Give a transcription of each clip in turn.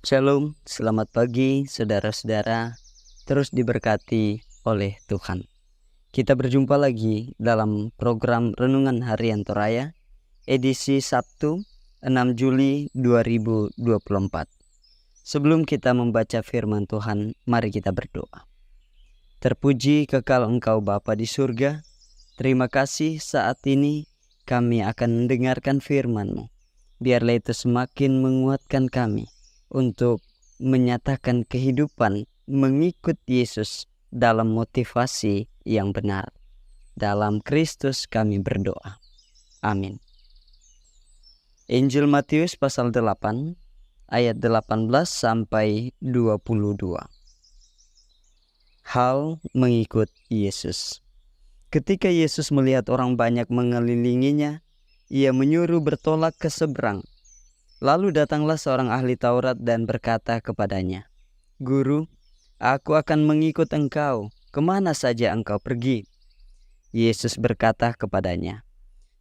Shalom, selamat pagi saudara-saudara, terus diberkati oleh Tuhan. Kita berjumpa lagi dalam program Renungan Harian Toraya, edisi Sabtu 6 Juli 2024. Sebelum kita membaca firman Tuhan, mari kita berdoa. Terpuji kekal Engkau Bapa di surga, terima kasih saat ini kami akan mendengarkan firman-Mu. Biarlah itu semakin menguatkan kami untuk menyatakan kehidupan mengikut Yesus dalam motivasi yang benar. Dalam Kristus kami berdoa. Amin. Injil Matius pasal 8 ayat 18 sampai 22. Hal mengikut Yesus. Ketika Yesus melihat orang banyak mengelilinginya, ia menyuruh bertolak ke seberang. Lalu datanglah seorang ahli Taurat dan berkata kepadanya, "Guru, aku akan mengikut engkau, kemana saja engkau pergi." Yesus berkata kepadanya,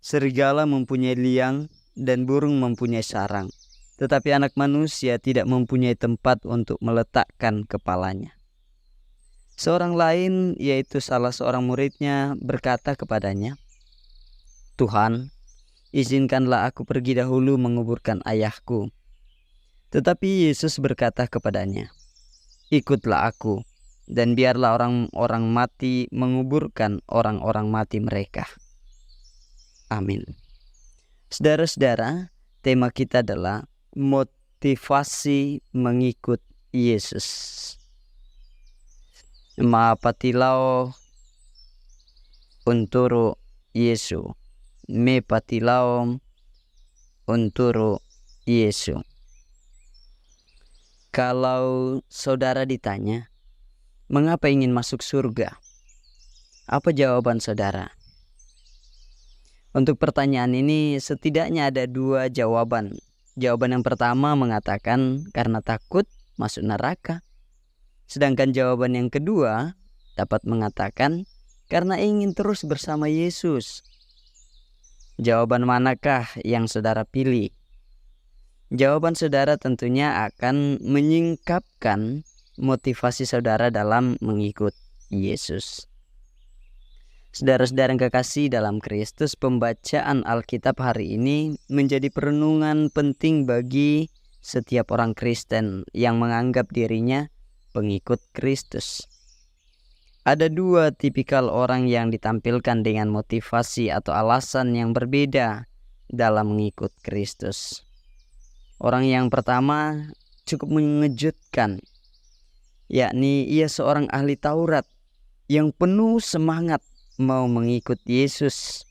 "Serigala mempunyai liang dan burung mempunyai sarang, tetapi anak manusia tidak mempunyai tempat untuk meletakkan kepalanya." Seorang lain, yaitu salah seorang muridnya, berkata kepadanya, "Tuhan, izinkanlah aku pergi dahulu menguburkan ayahku." Tetapi Yesus berkata kepadanya, "Ikutlah aku, dan biarlah orang-orang mati menguburkan orang-orang mati mereka." Amin. Saudara-saudara, tema kita adalah motivasi mengikut Yesus. Mapatilao unturu Yesu. Me patilao unturu Yesu. Kalau saudara ditanya, mengapa ingin masuk surga? Apa jawaban saudara? Untuk pertanyaan ini setidaknya ada dua jawaban. Jawaban yang pertama mengatakan karena takut masuk neraka. Sedangkan jawaban yang kedua dapat mengatakan karena ingin terus bersama Yesus. Jawaban manakah yang saudara pilih? Jawaban saudara tentunya akan menyingkapkan motivasi saudara dalam mengikut Yesus. Saudara-saudara yang kekasih dalam Kristus, pembacaan Alkitab hari ini menjadi perenungan penting bagi setiap orang Kristen yang menganggap dirinya pengikut Kristus. Ada dua tipikal orang yang ditampilkan dengan motivasi atau alasan yang berbeda dalam mengikut Kristus. Orang yang pertama cukup mengejutkan, yakni ia seorang ahli Taurat yang penuh semangat mau mengikut Yesus.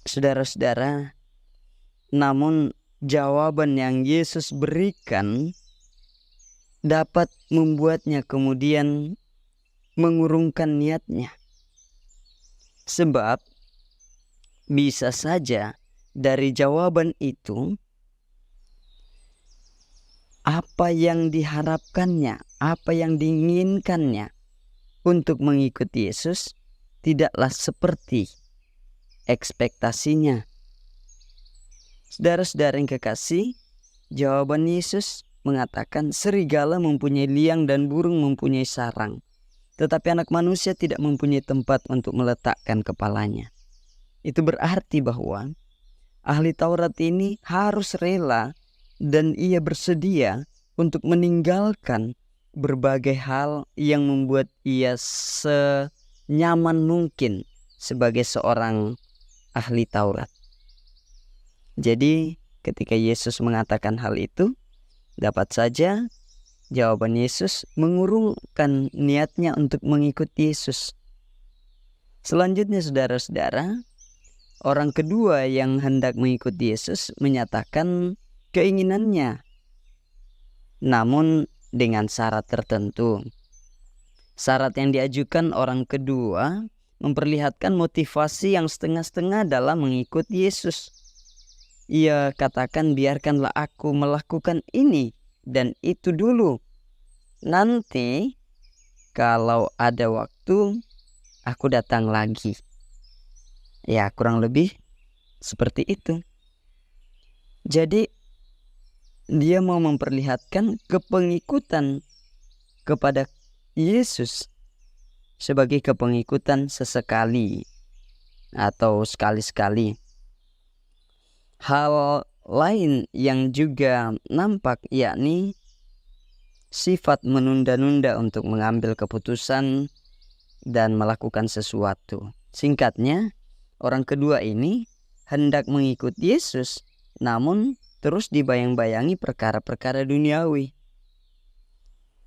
Saudara-saudara, namun jawaban yang Yesus berikan dapat membuatnya kemudian mengurungkan niatnya. Sebab bisa saja dari jawaban itu apa yang diharapkannya, apa yang diinginkannya untuk mengikuti Yesus tidaklah seperti ekspektasinya. Saudara-saudara yang kekasih, jawaban Yesus mengatakan serigala mempunyai liang dan burung mempunyai sarang, tetapi anak manusia tidak mempunyai tempat untuk meletakkan kepalanya. Itu berarti bahwa ahli Taurat ini harus rela dan ia bersedia untuk meninggalkan berbagai hal yang membuat ia senyaman mungkin sebagai seorang ahli Taurat. Jadi ketika Yesus mengatakan hal itu, dapat saja jawaban Yesus mengurungkan niatnya untuk mengikut Yesus. Selanjutnya saudara-saudara, orang kedua yang hendak mengikut Yesus menyatakan keinginannya, namun dengan syarat tertentu. Syarat yang diajukan orang kedua memperlihatkan motivasi yang setengah-setengah dalam mengikut Yesus. Ia katakan, biarkanlah aku melakukan ini dan itu dulu. Nanti kalau ada waktu aku datang lagi. Ya, kurang lebih seperti itu. Jadi dia mau memperlihatkan kepengikutan kepada Yesus sebagai kepengikutan sesekali atau sekali-sekali. Hal lain yang juga nampak yakni sifat menunda-nunda untuk mengambil keputusan dan melakukan sesuatu. Singkatnya, orang kedua ini hendak mengikut Yesus, namun terus dibayang-bayangi perkara-perkara duniawi.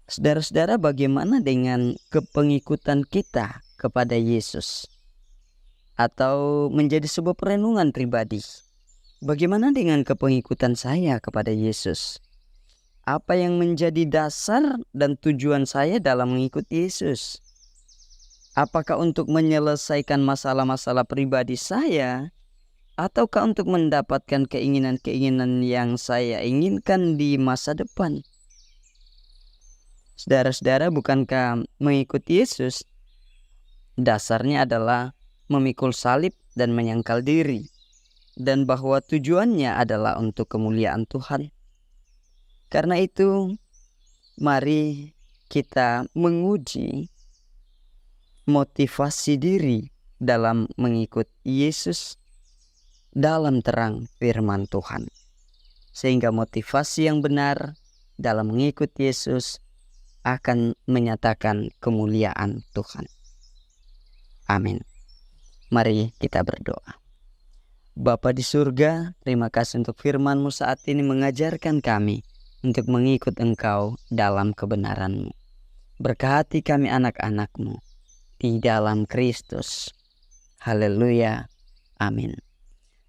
Saudara-saudara, bagaimana dengan kepengikutan kita kepada Yesus? Atau menjadi sebuah perenungan pribadi. Bagaimana dengan kepengikutan saya kepada Yesus? Apa yang menjadi dasar dan tujuan saya dalam mengikuti Yesus? Apakah untuk menyelesaikan masalah-masalah pribadi saya? Ataukah untuk mendapatkan keinginan-keinginan yang saya inginkan di masa depan? Saudara-saudara, bukankah mengikuti Yesus dasarnya adalah memikul salib dan menyangkal diri, dan bahwa tujuannya adalah untuk kemuliaan Tuhan? Karena itu, mari kita menguji motivasi diri dalam mengikut Yesus dalam terang firman Tuhan, sehingga motivasi yang benar dalam mengikut Yesus akan menyatakan kemuliaan Tuhan. Amin. Mari kita berdoa. Bapa di surga, terima kasih untuk firman-Mu saat ini mengajarkan kami untuk mengikut Engkau dalam kebenaran-Mu. Berkati kami anak-anak-Mu di dalam Kristus. Haleluya. Amin.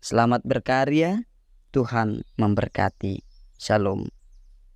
Selamat berkarya. Tuhan memberkati. Shalom.